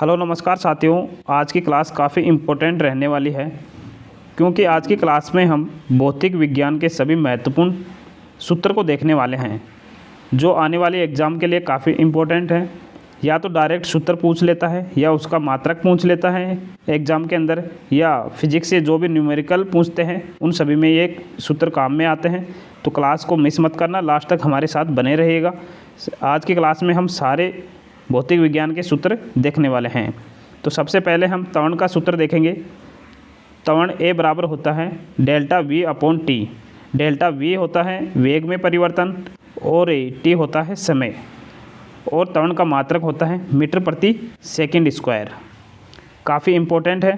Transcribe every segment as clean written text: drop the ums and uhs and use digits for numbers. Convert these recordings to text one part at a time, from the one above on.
Hello नमस्कार साथियों। आज की क्लास काफ़ी इम्पोर्टेंट रहने वाली है क्योंकि आज की क्लास में हम भौतिक विज्ञान के सभी महत्वपूर्ण सूत्र को देखने वाले हैं जो आने वाले एग्ज़ाम के लिए काफ़ी इम्पोर्टेंट है। या तो डायरेक्ट सूत्र पूछ लेता है या उसका मात्रक पूछ लेता है एग्ज़ाम के अंदर, या फिजिक्स से जो भी न्यूमेरिकल पूछते हैं उन सभी में ये सूत्र काम में आते हैं। तो क्लास को मिस मत करना, लास्ट तक हमारे साथ बने रहिएगा। आज की क्लास में हम सारे भौतिक विज्ञान के सूत्र देखने वाले हैं। तो सबसे पहले हम त्वरण का सूत्र देखेंगे। त्वरण ए बराबर होता है delta we upon T. Delta we होता है वेग में परिवर्तन और टी होता है समय, और त्वरण का मात्रक होता है मीटर प्रति सेकंड स्क्वायर। काफ़ी इम्पोर्टेंट है।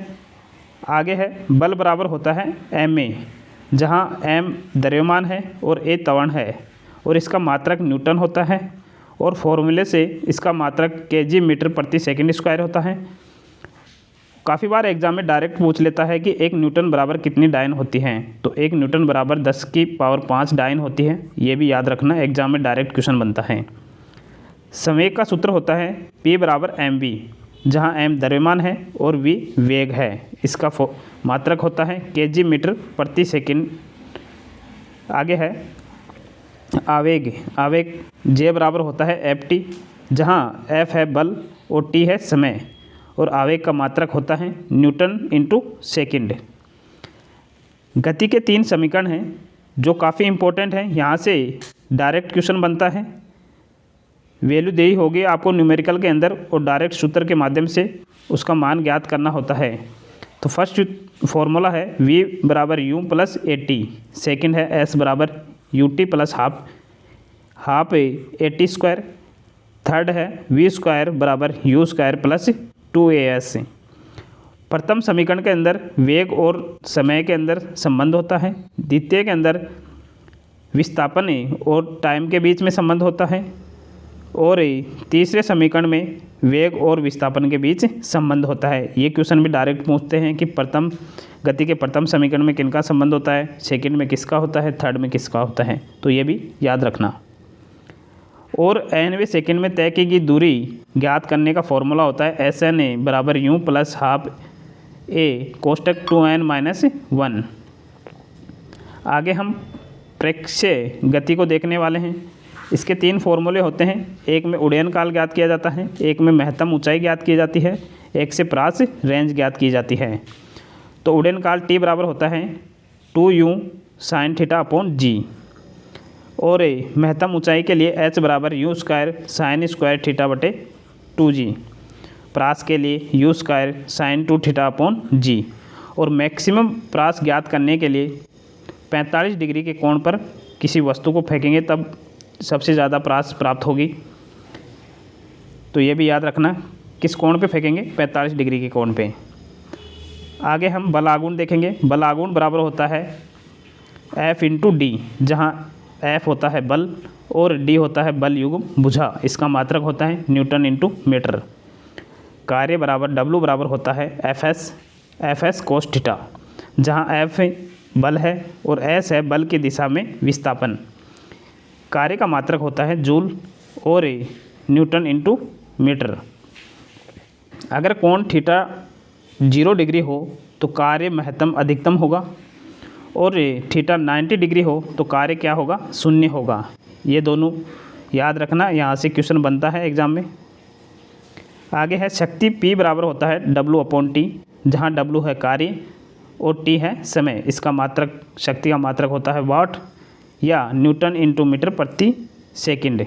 आगे है बल बराबर होता है एम ए, जहाँ एम द्रव्यमान है और ए त्वरण है, और इसका मात्रक न्यूटन होता है, और फॉर्मूले से इसका मात्रक केजी मीटर प्रति सेकंड स्क्वायर होता है। काफ़ी बार एग्जाम में डायरेक्ट पूछ लेता है कि 1 न्यूटन बराबर कितनी डायन होती हैं। तो 1 न्यूटन बराबर 10 की पावर 5 डायन होती है। ये भी याद रखना, एग्जाम में डायरेक्ट क्वेश्चन बनता है। संवेग का सूत्र होता है P बराबर एम वी, जहाँ m द्रव्यमान है और v वेग है। इसका मात्रक होता है केजी मीटर प्रति सेकंड। आगे है आवेग। आवेग J बराबर होता है एफ टी, जहाँ F है बल और T है समय, और आवेग का मात्रक होता है न्यूटन इंटू सेकेंड। गति के 3 समीकरण हैं जो काफ़ी इम्पोर्टेंट हैं। यहाँ से डायरेक्ट क्वेश्चन बनता है। वैल्यू दी होगी आपको न्यूमेरिकल के अंदर, और डायरेक्ट सूत्र के माध्यम से उसका मान ज्ञात करना होता है। तो फर्स्ट फॉर्मूला है V बराबर U plus A T. Second है S बराबर U T plus half A T square. Third है V स्क्वायर बराबर U स्क्वायर प्लस 2AS। प्रथम समीकरण के अंदर वेग और समय के अंदर संबंध होता है। द्वितीय के अंदर विस्थापन और टाइम के बीच में संबंध होता है, और तीसरे समीकरण में वेग और विस्थापन के बीच संबंध होता है। ये क्वेश्चन भी डायरेक्ट पूछते हैं कि प्रथम गति के प्रथम समीकरण में किनका संबंध होता है, सेकंड में किसका होता है, थर्ड में किसका होता है। तो ये भी याद रखना। और nवें सेकंड में तय की गई दूरी ज्ञात करने का फॉर्मूला होता है SN बराबर U प्लस हाफ ए कोष्टक 2n माइनस 1। आगे हम प्रेक्षय गति को देखने वाले हैं। इसके 3 फॉर्मूले होते हैं। एक में उड्डयन काल ज्ञात किया जाता है, एक में महत्तम ऊंचाई ज्ञात की जाती है, एक से प्रास रेंज ज्ञात की जाती है। तो उड्डयन काल T बराबर होता है 2U sine theta upon G, और महत्तम ऊंचाई के लिए H बराबर U square sine square theta बटे 2G। प्रास के लिए U square sine 2 theta upon G। और मैक्सिमम प्रास ज्ञात करने के लिए 45 डिग्री के कोण पर किसी वस्तु को फेंकेंगे तब सबसे ज़्यादा प्रास प्राप्त होगी। तो ये भी याद रखना, किस कोण पे फेंकेंगे, 45 डिग्री के कोण पे। आगे हम बल आघूर्ण देखेंगे। बल आघूर्ण बराबर होता है F इंटू डी, जहाँ F होता है बल और D होता है बल युग्म भुजा। इसका मात्रक होता है न्यूटन इंटू मीटर। कार्य बराबर W बराबर होता है FS कोस थीटा, जहाँ F बल है और S है बल की दिशा में विस्थापन। कार्य का मात्रक होता है जूल और न्यूटन इंटू मीटर। अगर कोण थीटा 0 डिग्री हो तो कार्य महत्तम अधिकतम होगा, और थीटा 90 डिग्री हो तो कार्य क्या होगा, शून्य होगा। ये दोनों याद रखना, यहाँ से क्वेश्चन बनता है एग्जाम में। आगे है शक्ति P बराबर होता है W अपॉन टी, जहाँ W है कार्य और T है समय। इसका मात्रक, शक्ति का मात्रक होता है वाट या न्यूटन इंटू मीटर प्रति सेकंड।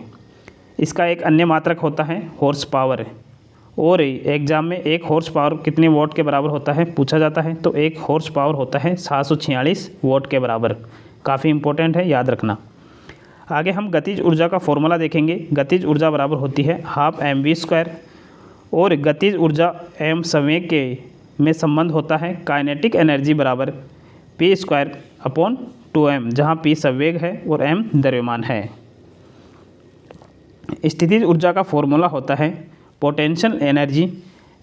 इसका एक अन्य मात्रक होता है हॉर्स पावर, और एग्जाम में 1 हॉर्स पावर कितने वॉट के बराबर होता है पूछा जाता है। तो 1 हॉर्स पावर होता है 746 वॉट के बराबर। काफ़ी इंपॉर्टेंट है, याद रखना। आगे हम गतिज ऊर्जा का फॉर्मूला देखेंगे। गतिज ऊर्जा बराबर होती है हाफ एम वी स्क्वायर, और गतिज ऊर्जा एम संवेग के में संबंध होता है काइनेटिक एनर्जी बराबर P स्क्वायर अपॉन 2m, जहाँ P संवेग है और m द्रव्यमान है। स्थितिज ऊर्जा का फॉर्मूला होता है पोटेंशियल एनर्जी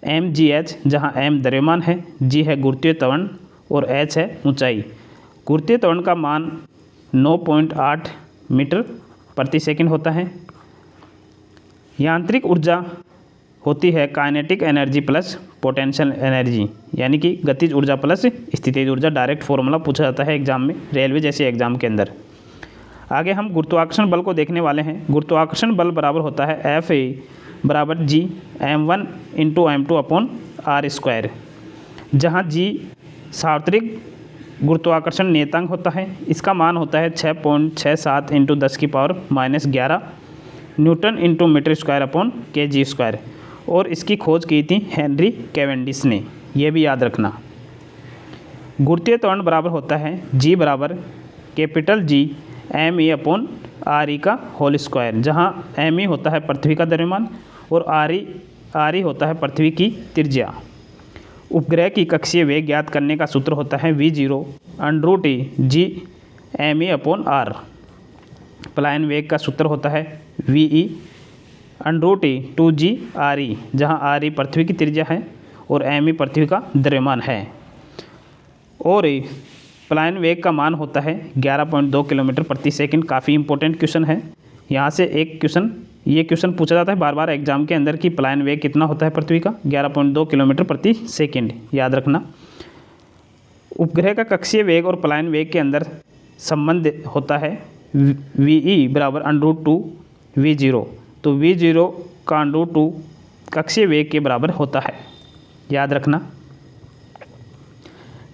mgh, जहाँ m द्रव्यमान है, g है गुरुत्वीय त्वरण और h है ऊंचाई। गुरुत्वीय त्वरण का मान 9.8 मीटर प्रति सेकंड होता है। यांत्रिक ऊर्जा होती है kinetic energy plus potential energy, यानी कि गतिज ऊर्जा प्लस स्थितिज ऊर्जा। डायरेक्ट फॉर्मूला पूछा जाता है एग्जाम में, रेलवे जैसे एग्जाम के अंदर। आगे हम गुरुत्वाकर्षण बल को देखने वाले हैं। गुरुत्वाकर्षण बल बराबर होता है F बराबर G m1 into m2 upon R square, जहाँ G सार्वत्रिक गुरुत्वाकर्षण नियतांक होता है। इसका मान होता है 6.67 into 10⁻⁻11 newton into metre square upon kg square, और इसकी खोज की थी हेनरी कैवेंडिश ने, यह भी याद रखना। गुरुत्वीय त्वरण बराबर होता है G बराबर capital G m e upon R E का होल स्क्वायर, जहाँ m e होता है पृथ्वी का द्रव्यमान और आर ई होता है पृथ्वी की त्रिज्या। उपग्रह की कक्षीय वेग ज्ञात करने का सूत्र होता है v0 √T g m e upon R. पलायन वेग का सूत्र होता है ve √T 2g r e, जहाँ r e पृथ्वी की त्रिज्या है और m e पृथ्वी का द्रव्यमान है। और पलायन वेग का मान होता है 11.2 किलोमीटर प्रति सेकंड। काफ़ी इंपॉर्टेंट क्वेश्चन है। यहाँ से ये क्वेश्चन पूछा जाता है बार बार एग्जाम के अंदर कि पलायन वेग कितना होता है पृथ्वी का, 11.2 किलोमीटर प्रति सेकंड, याद रखना। उपग्रह का कक्षीय वेग और पलायन वेग के अंदर संबंध होता है ve बराबर √2 v0, तो v0 का √2 कक्षीय वेग के बराबर होता है, याद रखना।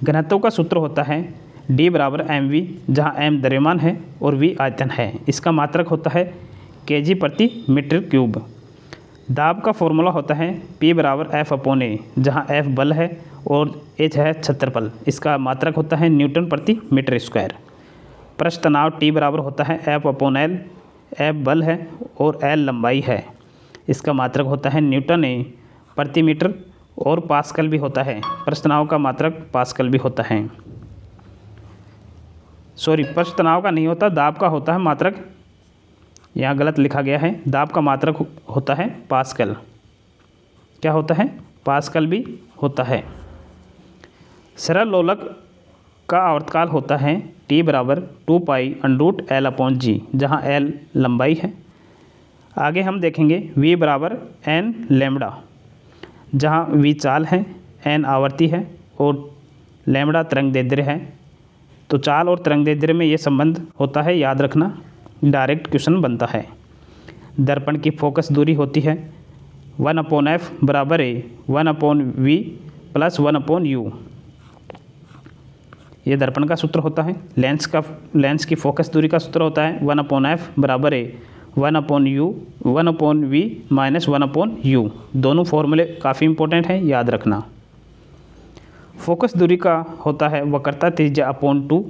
घनत्व का सूत्र होता है d बराबर mv, जहाँ m द्रव्यमान है और v आयतन है। इसका मात्रक होता है kg प्रति मीटर क्यूब। दाब का फॉर्मूला होता है P बराबर F अपॉन A, जहाँ F बल है और H है क्षेत्रफल। इसका मात्रक होता है न्यूटन प्रति मीटर स्क्वायर। पृष्ठ तनाव T बराबर होता है F अपॉन L, F बल है और L लंबाई है। इसका मात्रक होता है न्यूटन प्रति मीटर, और पास्कल भी होता है। पृष्ठ तनाव का मात्रक पास्कल भी होता है। सॉरी, पृष्ठ तनाव का नहीं होता, दाब का होता है मात्रक, यहाँ गलत लिखा गया है। दाब का मात्रक होता है पास्कल। क्या होता है? पास्कल भी होता है। सरल लोलक का आवर्तकाल होता है T बराबर 2 पाई √L अपॉन G, जहाँ L लंबाई है। आगे हम देखेंगे V बराबर n लैम्बडा, जहाँ V चाल है, n आवर्ती है और लैम्बडा तरंगदैर्ध्य है। तो चाल और तरंगदैर्ध्य में ये संबंध होता है, याद रखना, डायरेक्ट क्वेश्चन बनता है। दर्पण की फोकस दूरी होती है 1/f बराबर 1/v प्लस 1/u, ये दर्पण का सूत्र होता है। लेंस की फोकस दूरी का सूत्र होता है 1/f बराबर 1/u 1/v माइनस 1/u। दोनों फॉर्मूले काफ़ी इंपॉर्टेंट हैं, याद रखना। फोकस दूरी का होता है वक्रता त्रिज्या अपॉन 2,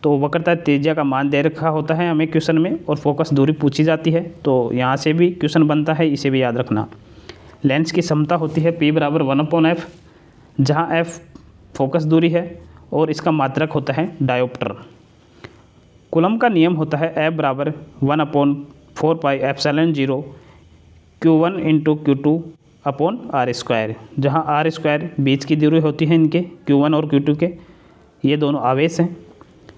तो वक्रता त्रिज्या का मान दे रखा होता है हमें क्वेश्चन में और फोकस दूरी पूछी जाती है, तो यहाँ से भी क्वेश्चन बनता है, इसे भी याद रखना। लेंस की क्षमता होती है P बराबर 1/f, जहाँ f फोकस दूरी है और इसका मात्रक होता है डायोप्टर। कूलम का नियम होता है F बराबर 1/4 pi epsilon 0 Q1 into Q2 upon R square, जहाँ आर स्क्वायर बीच की दूरी होती है इनके Q1 और Q2 के, ये दोनों आवेश हैं।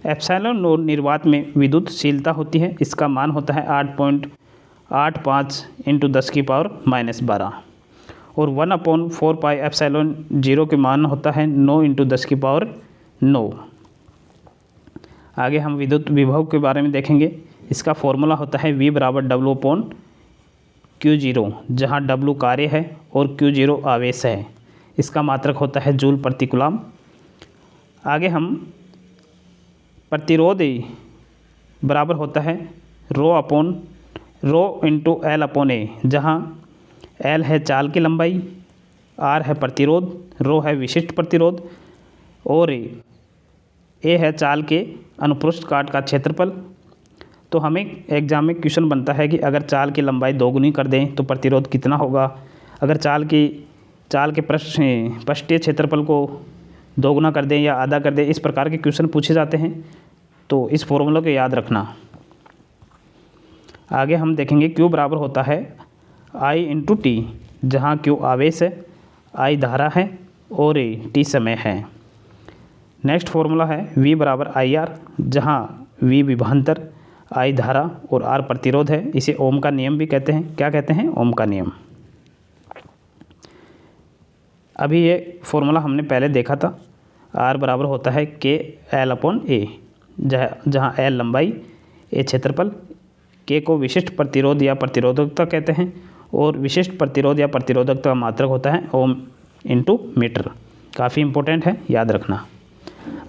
एप्सिलॉन नोड निर्वात में विद्युतशीलता होती है, इसका मान होता है 8.85 इंटू 10⁻⁻12, और 1/4 पाई एप्सिलॉन 0 के मान होता है 9 इंटू 10⁻9। आगे हम विद्युत विभव के बारे में देखेंगे। इसका फॉर्मूला होता है V बराबर W/Q0, जहाँ W कार्य है और Q0 आवेश है। इसका मात्रक होता है जूल प्रति कूलम। आगे हम प्रतिरोध बराबर होता है rho into L upon A, जहाँ L है चाल की लंबाई, R है प्रतिरोध, रो है विशिष्ट प्रतिरोध और A है चाल के अनुप्रस्थ काट का क्षेत्रफल। तो हमें एग्जाम में क्वेश्चन बनता है कि अगर चाल की लंबाई दोगुनी कर दें तो प्रतिरोध कितना होगा। अगर चाल के पृष्ठीय क्षेत्रफल को दोगुना कर दें या आधा कर दें, इस प्रकार के क्वेश्चन पूछे जाते हैं, तो इस फॉर्मूला को याद रखना। आगे हम देखेंगे Q बराबर होता है I इंटू T, जहाँ Q आवेश है, I धारा है और T समय है। नेक्स्ट फॉर्मूला है V बराबर IR, जहाँ V विभवांतर, I धारा और R प्रतिरोध है। इसे ओम का नियम भी कहते हैं। क्या कहते हैं? ओम का नियम। अभी ये फॉर्मूला हमने पहले देखा था, R बराबर होता है KL/A, जहाँ L लंबाई, A क्षेत्रफल, K को विशिष्ट प्रतिरोध या प्रतिरोधकता कहते हैं और विशिष्ट प्रतिरोध या प्रतिरोधकता का मात्रक होता है ओम इंटू मीटर। काफ़ी इम्पोर्टेंट है, याद रखना।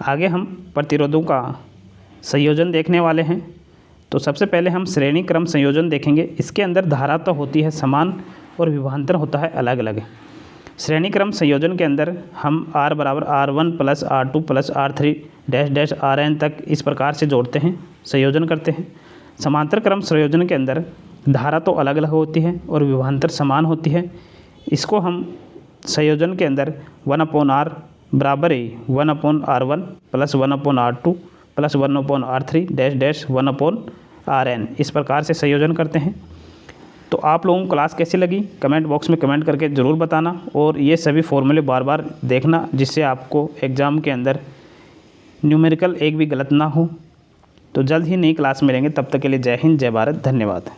आगे हम प्रतिरोधों का संयोजन देखने वाले हैं। तो सबसे पहले हम श्रेणी क्रम संयोजन देखेंगे। इसके अंदर धारा तो होती है समान और विभवांतर होता है अलग अलग। श्रेणी क्रम संयोजन के अंदर हम R बराबर R1 plus R2 plus R3 dash dash Rn तक इस प्रकार से जोड़ते हैं, संयोजन करते हैं। समांतर क्रम संयोजन के अंदर धारा तो अलग अलग होती है और विभवांतर समान होती है। इसको हम संयोजन के अंदर 1/R बराबर 1/R1 plus 1/R2 plus 1/R3 dash dash 1/Rn इस प्रकार से संयोजन करते हैं। तो आप लोगों को क्लास कैसी लगी कमेंट बॉक्स में कमेंट करके ज़रूर बताना और ये सभी फॉर्मूले बार बार देखना, जिससे आपको एग्ज़ाम के अंदर न्यूमेरिकल एक भी गलत ना हो। तो जल्द ही नई क्लास मिलेंगे, तब तक के लिए जय हिंद, जय भारत, धन्यवाद।